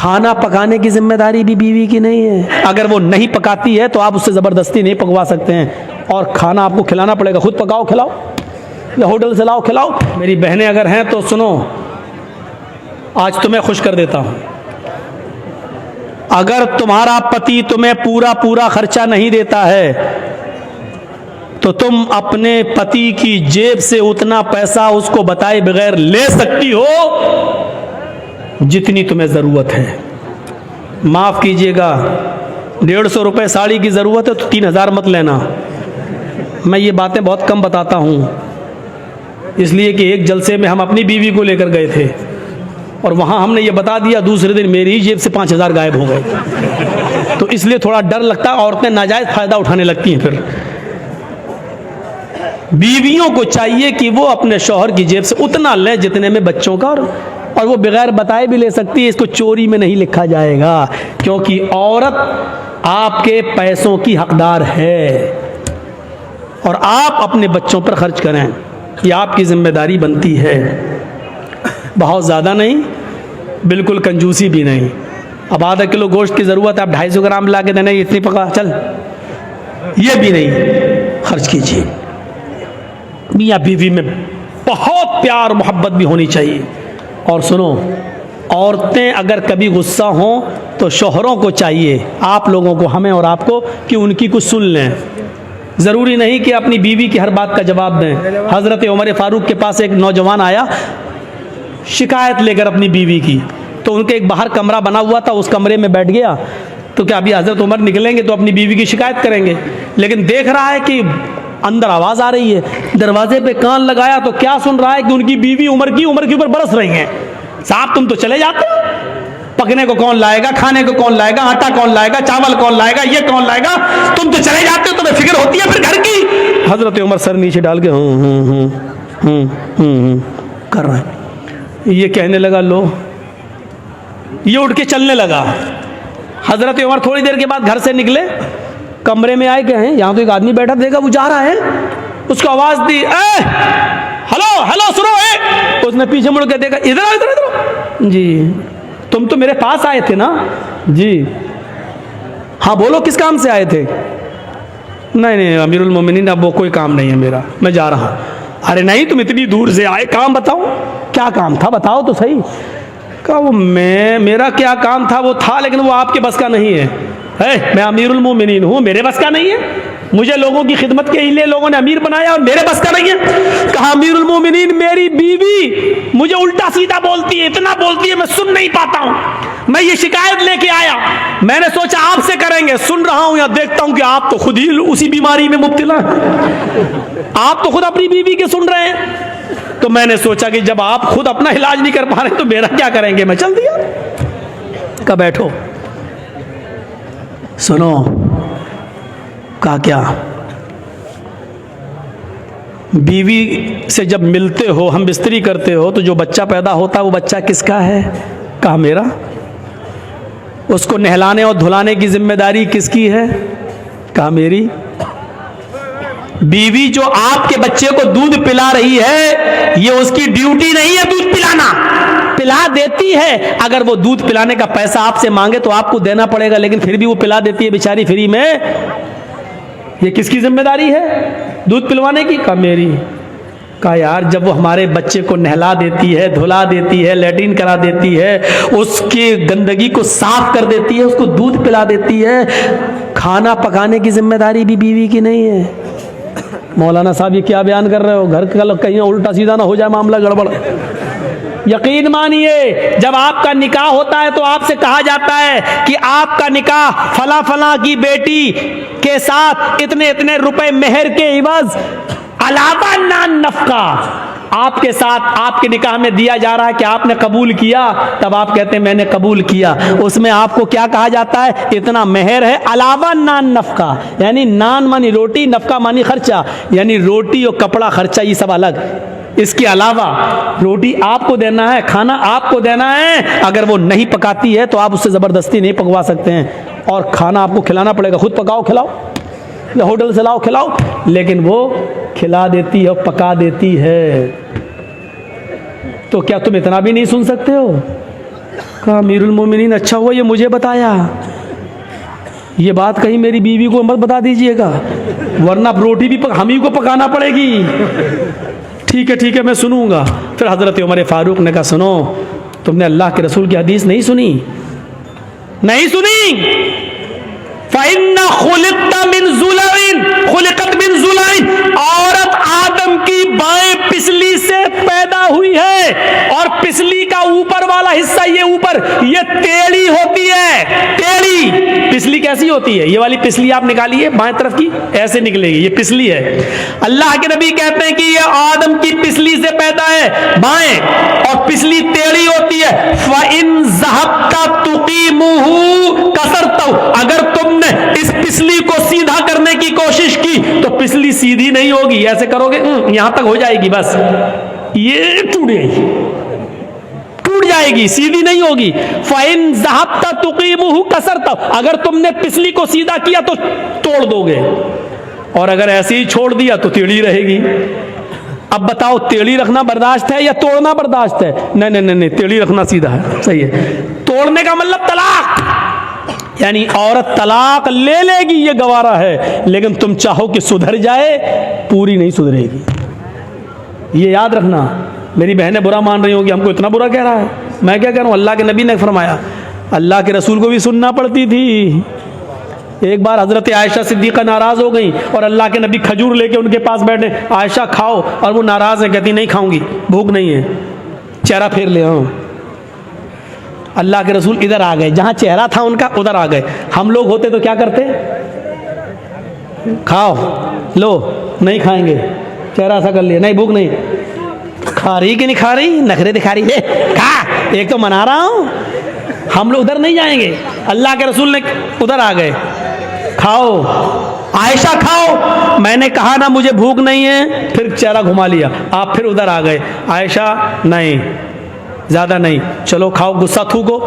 کھانا پکانے کی ذمہ داری بھی بیوی کی نہیں ہے. اگر وہ نہیں پکاتی ہے تو آپ اس سے زبردستی نہیں پکوا سکتے ہیں, اور کھانا آپ کو کھلانا پڑے گا. خود پکاؤ کھلاؤ یا ہوٹل سے لاؤ کھلاؤ. میری بہنیں اگر ہیں تو سنو, آج تمہیں خوش کر دیتا ہوں. اگر تمہارا پتی تمہیں پورا خرچہ نہیں دیتا ہے تو تم اپنے پتی کی جیب سے اتنا پیسہ اس کو بتائے بغیر لے سکتی ہو جتنی تمہیں ضرورت ہے. معاف کیجئے گا, 150 روپے ساڑی کی ضرورت ہے تو 3000 مت لینا. میں یہ باتیں بہت کم بتاتا ہوں, اس لیے کہ ایک جلسے میں ہم اپنی بیوی کو لے کر گئے تھے اور وہاں ہم نے یہ بتا دیا, دوسرے دن میری جیب سے 5000 غائب ہو گئے. تو اس لیے تھوڑا ڈر لگتا ہے, عورتیں ناجائز فائدہ اٹھانے لگتی ہیں. پھر بیویوں کو چاہیے کہ وہ اپنے شوہر کی جیب سے اتنا لیں جتنے میں بچوں کا, اور وہ بغیر بتائے بھی لے سکتی ہے. اس کو چوری میں نہیں لکھا جائے گا, کیونکہ عورت آپ کے پیسوں کی حقدار ہے, اور آپ اپنے بچوں پر خرچ کریں, یہ آپ کی ذمہ داری بنتی ہے. بہت زیادہ نہیں, بالکل کنجوسی بھی نہیں. اب آدھا کلو گوشت کی ضرورت ہے, اب 250 گرام لا کے دینا, اتنی پکا چل, یہ بھی نہیں خرچ کیجیے. میاں بیوی میں بہت پیار محبت بھی ہونی چاہیے. اور سنو, عورتیں اگر کبھی غصہ ہوں تو شوہروں کو چاہیے, آپ لوگوں کو, ہمیں اور آپ کو, کہ ان کی کچھ سن لیں. ضروری نہیں کہ اپنی بیوی کی ہر بات کا جواب دیں. حضرت عمر فاروق کے پاس ایک نوجوان آیا شکایت لے کر اپنی بیوی کی, تو ان کے ایک باہر کمرہ بنا ہوا تھا, اس کمرے میں بیٹھ گیا. تو کیا ابھی حضرت عمر نکلیں گے تو اپنی بیوی کی شکایت کریں گے, لیکن دیکھ رہا ہے کہ اندر آواز آ رہی ہے. دروازے پہ کان لگایا تو کیا سن رہا ہے کہ ان کی بیوی عمر کے اوپر برس رہی ہیں, صاحب تم تو چلے جاتے, پکنے کو کون لائے گا, کھانے کو کون لائے گا, آٹا کون لائے گا, چاول کون لائے گا, یہ کون لائے گا, تم تو چلے جاتے ہو, تمہیں فکر ہوتی ہے پھر گھر کی. حضرت عمر سر نیچے ڈال کے کر رہے ہیں. یہ کہنے لگا لو, یہ اٹھ کے چلنے لگا. حضرت عمر تھوڑی دیر کے بعد گھر سے نکلے, کمرے میں آئے, کہیں یہاں تو ایک آدمی بیٹھا, دیکھا وہ جا رہا ہے, اس کو آواز دی, اے ہلو سنو, اس نے پیچھے مڑ کے دیکھا, ادھر جی تم تو میرے پاس آئے تھے نا, جی ہاں بولو کس کام سے آئے تھے. نہیں امیر المومنین اب وہ کوئی کام نہیں ہے میرا, میں جا رہا. ارے نہیں تم اتنی دور سے آئے, کام بتاؤ, کیا کام تھا بتاؤ تو صحیح. کہا وہ میرا کیا کام تھا وہ تھا, لیکن وہ آپ کے بس کا نہیں ہے. میں امیر المومنین ہوں, میرے بس کا نہیں ہے, مجھے لوگوں کی خدمت کے لیے لوگوں نے امیر بنایا اور میرے بس کا نہیں ہے. کہا امیر المومنین میری بیوی مجھے الٹا سیدھا بولتی ہے, اتنا بولتی ہے میں سن نہیں پاتا ہوں, میں یہ شکایت لے کے آیا, میں نے سوچا آپ سے کریں گے, سن رہا ہوں یا دیکھتا ہوں کہ آپ تو خود ہی اسی بیماری میں مبتلا ہیں, آپ تو خود اپنی بیوی کے سن رہے ہیں. تو میں نے سوچا کہ جب آپ خود اپنا علاج نہیں کر پا رہے تو میرا کیا کریں گے, میں چل دیا. کہا بیٹھو. سنو, کہا کیا, بیوی سے جب ملتے ہو, ہم بستری کرتے ہو, تو جو بچہ پیدا ہوتا ہے وہ بچہ کس کا ہے. کہا میرا. اس کو نہلانے اور دھلانے کی ذمہ داری کس کی ہے. کہا میری. بیوی جو آپ کے بچے کو دودھ پلا رہی ہے یہ اس کی ڈیوٹی نہیں ہے دودھ پلانا, پلا دیتی ہے. اگر وہ دودھ پلانے کا پیسہ آپ سے مانگے تو آپ کو دینا پڑے گا, لیکن پھر بھی وہ پلا دیتی ہے بیچاری فری میں. یہ کس کی ذمہ داری ہے دودھ پلوانے کی. کہا میری. کہا یار جب وہ ہمارے بچے کو نہلا دیتی ہے, دھلا دیتی ہے, لیٹرین کرا دیتی ہے, اس کی گندگی کو صاف کر دیتی ہے, اس کو دودھ پلا دیتی ہے, کھانا پکانے کی ذمہ داری بھی بیوی کی نہیں ہے. مولانا صاحب یہ کیا بیان کر رہے ہو, گھر کا کہیں الٹا سیدھا نہ ہو جائے معاملہ گڑبڑ. یقین مانیے جب آپ کا نکاح ہوتا ہے تو آپ سے کہا جاتا ہے کہ آپ کا نکاح فلاں فلاں کی بیٹی کے ساتھ اتنے روپے مہر کے عوض علاوہ نان نفقہ آپ کے ساتھ آپ کے نکاح میں دیا جا رہا ہے کہ آپ نے قبول کیا. تب آپ کہتے ہیں میں نے قبول کیا. اس میں آپ کو کیا کہا جاتا ہے, اتنا مہر ہے علاوہ نان نفقہ, یعنی نان مانی روٹی, نفقہ مانی خرچہ, یعنی روٹی اور کپڑا خرچہ یہ سب الگ. اس کے علاوہ روٹی آپ کو دینا ہے, کھانا آپ کو دینا ہے. اگر وہ نہیں پکاتی ہے تو آپ اس سے زبردستی نہیں پکوا سکتے ہیں, اور کھانا آپ کو کھلانا پڑے گا. خود پکاؤ کھلاؤ یا ہوٹل سے لاؤ کھلاؤ, لیکن وہ کھلا دیتی ہے اور پکا دیتی ہے. تو کیا تم اتنا بھی نہیں سن سکتے ہو؟ کہا امیرُ المومنین اچھا ہوا یہ مجھے بتایا، یہ بات کہیں میری بیوی کو مت بتا دیجئے گا ورنہ روٹی بھی ہم ہی کو پکانا پڑے گی۔ ٹھیک ہے میں سنوں گا۔ پھر حضرت عمر فاروق نے کہا سنو، تم نے اللہ کے رسول کی حدیث نہیں سنی؟ نہیں سنی؟ فَإِنَّ خُلِقْتَ مِنْ ضُلَعٍ خُلِقَتْ مِنْ ضُلَعٍ، عورت آدم کی بائیں پسلی سے پیدا ہوئی ہے، اور پسلی کا اوپر والا حصہ یہ ٹیڑھی ہوتی ہے۔ ٹیڑھی پسلی کیسی ہوتی ہے؟ یہ والی پسلی آپ نکالیے بائیں طرف کی، ایسے نکلے گی، یہ پسلی ہے۔ اللہ کے نبی کہتے ہیں کہ یہ آدم کی پسلی سے پیدا ہے بائیں، اور پسلی ٹیڑھی ہوتی ہے۔ فَإِنْ ذَهَبْتَ تُقِيمُهُ كَسَرْتَهُ، اگر تم نے اس پسلی کو سیدھا کرنے کی کوشش کی تو پسلی سیدھی نہیں ہوگی، ایسے کرو گے یہاں تک ہو جائے گی، بس یہ ٹوٹ جائے گی، سیدھی نہیں ہوگی۔ فَإِنْ ذَهَبْتَ تُقِيمُهُ كَسَرْتَهُ، اگر تم نے پسلی کو سیدھا کیا تو توڑ دو گے، اور اگر ایسے ہی چھوڑ دیا تو ٹیڑھی رہے گی۔ اب بتاؤ ٹیڑھی رکھنا برداشت ہے یا توڑنا برداشت ہے؟ نہیں، ٹیڑھی رکھنا سیدھا ہے، صحیح ہے۔ توڑنے کا مطلب طلاق، یعنی عورت طلاق لے لے گی یہ گوارا ہے، لیکن تم چاہو کہ سدھر جائے پوری نہیں سدھرے گی، یہ یاد رکھنا۔ میری بہنیں برا مان رہی ہوں کہ ہم کو اتنا برا کہہ رہا ہے، میں کیا کہہ رہا ہوں؟ اللہ کے نبی نے فرمایا، اللہ کے رسول کو بھی سننا پڑتی تھی۔ ایک بار حضرت عائشہ صدیقہ ناراض ہو گئی اور اللہ کے نبی کھجور لے کے ان کے پاس بیٹھے، عائشہ کھاؤ، اور وہ ناراض ہے، کہتی نہیں کھاؤں گی، بھوک نہیں ہے، چہرہ پھیر لے۔ اللہ کے رسول ادھر آ گئے، جہاں چہرہ تھا ان کا ادھر آ گئے۔ ہم لوگ ہوتے تو کیا کرتے؟ کھاؤ، لو، نہیں کھائیں گے، چہرہ ایسا کر لیا، نہیں بھوک نہیں، کھا رہی کہ نہیں کھا رہی، نخرے دکھا رہی ہے، کھا، ایک تو منا رہا ہوں۔ ہم لوگ ادھر نہیں جائیں گے، اللہ کے رسول نے ادھر آ گئے، کھاؤ عائشہ کھاؤ، میں نے کہا نا مجھے بھوک نہیں ہے، پھر چہرہ گھما لیا، آپ پھر ادھر آ گئے، عائشہ نہیں زیادہ نہیں، چلو کھاؤ، غصہ تھوکو،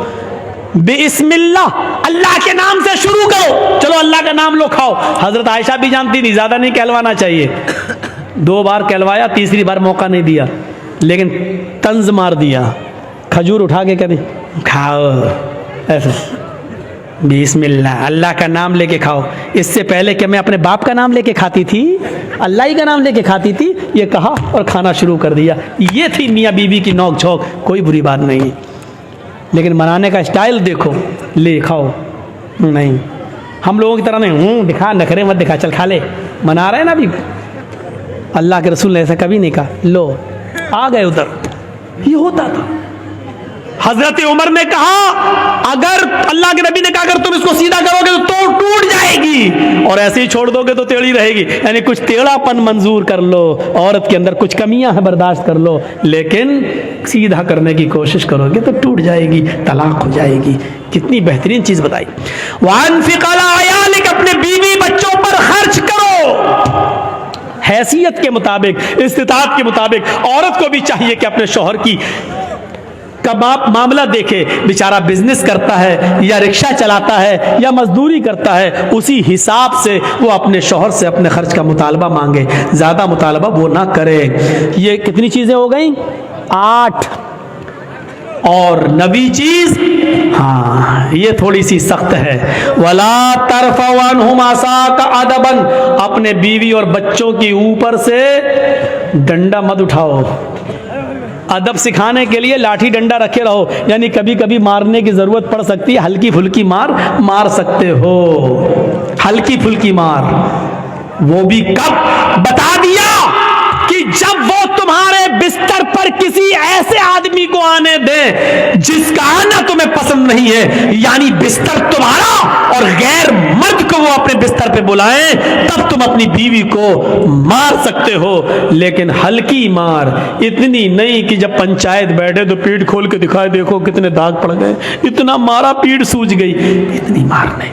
بسم اللہ، اللہ کے نام سے شروع کرو، چلو اللہ کا نام لو، کھاؤ۔ حضرت عائشہ بھی جانتی تھی زیادہ نہیں کہلوانا چاہیے، 2 بار کہلوایا، تیسری بار موقع نہیں دیا، لیکن طنز مار دیا، کھجور اٹھا کے کہتے کھاؤ، ایسے بسم اللہ، اللہ کا نام لے کے کھاؤ۔ اس سے پہلے کہ میں اپنے باپ کا نام لے کے کھاتی تھی، اللہ ہی کا نام لے کے کھاتی تھی، یہ کہا اور کھانا شروع کر دیا۔ یہ تھی میاں بیوی کی نوک جھوک، کوئی بری بات نہیں، لیکن منانے کا اسٹائل دیکھو، لے کھاؤ، نہیں ہم لوگوں کی طرح نہیں، دکھا، نخرے مت دکھا، چل کھا لے، منا رہے ہیں نا ابھی۔ اللہ کے رسول نے ایسا کبھی نہیں کہا، لو، آ گئے ادھر، یہ ہوتا تھا۔ حضرت عمر نے کہا، اگر اللہ کے نبی نے کہا اگر تم اس کو سیدھا کرو گے تو ٹوٹ جائے گی، اور ایسے ہی چھوڑ دو گے تو ٹیڑھی رہے گی، یعنی کچھ ٹیڑھا پن منظور کر لو، عورت کے اندر کچھ کمیاں ہیں برداشت کر لو، لیکن سیدھا کرنے کی کوشش کرو گے تو ٹوٹ جائے گی، طلاق ہو جائے گی۔ کتنی بہترین چیز بتائی، وَأَنفِقْ عَلَىٰ عَيَالِكَ، اپنے بیوی بچوں پر خرچ کرو، حیثیت کے مطابق، استطاعت کے مطابق۔ عورت کو بھی چاہیے کہ اپنے شوہر کی معاملہ دیکھے، بیچارہ بزنس کرتا ہے یا رکشہ چلاتا ہے یا مزدوری کرتا ہے، اسی حساب سے وہ اپنے شوہر سے اپنے خرچ کا مطالبہ مانگے، زیادہ مطالبہ وہ نہ کرے۔ یہ کتنی چیزیں ہو گئیں؟ 8۔ اور نبی چیز، ہاں یہ تھوڑی سی سخت ہے، وَلَا تَرْفَعْ عَنْهُمْ عَصَاكَ عَدَبًا، اپنے بیوی اور بچوں کی اوپر سے ڈنڈا مت اٹھاؤ۔ ادب سکھانے کے لیے لاٹھی ڈنڈا رکھے رہو، یعنی کبھی کبھی مارنے کی ضرورت پڑ سکتی ہے، ہلکی پھلکی مار سکتے ہو، ہلکی پھلکی مار، وہ بھی کب؟ بتا دیا کہ جب وہ تمہارے بستر پر کسی ایسے آدمی کو آنے دیں جس کا آنا تمہیں پسند نہیں ہے، یعنی بستر تمہارا اور غیر مرد کو وہ اپنے بستر پہ بلائیں، تب تم اپنی بیوی کو مار سکتے ہو، لیکن ہلکی مار، اتنی نہیں کہ جب پنچایت بیٹھے تو پیٹ کھول کے دکھائے دیکھو کتنے داغ پڑ گئے، اتنا مارا پیٹ سوج گئی، اتنی مار نہیں،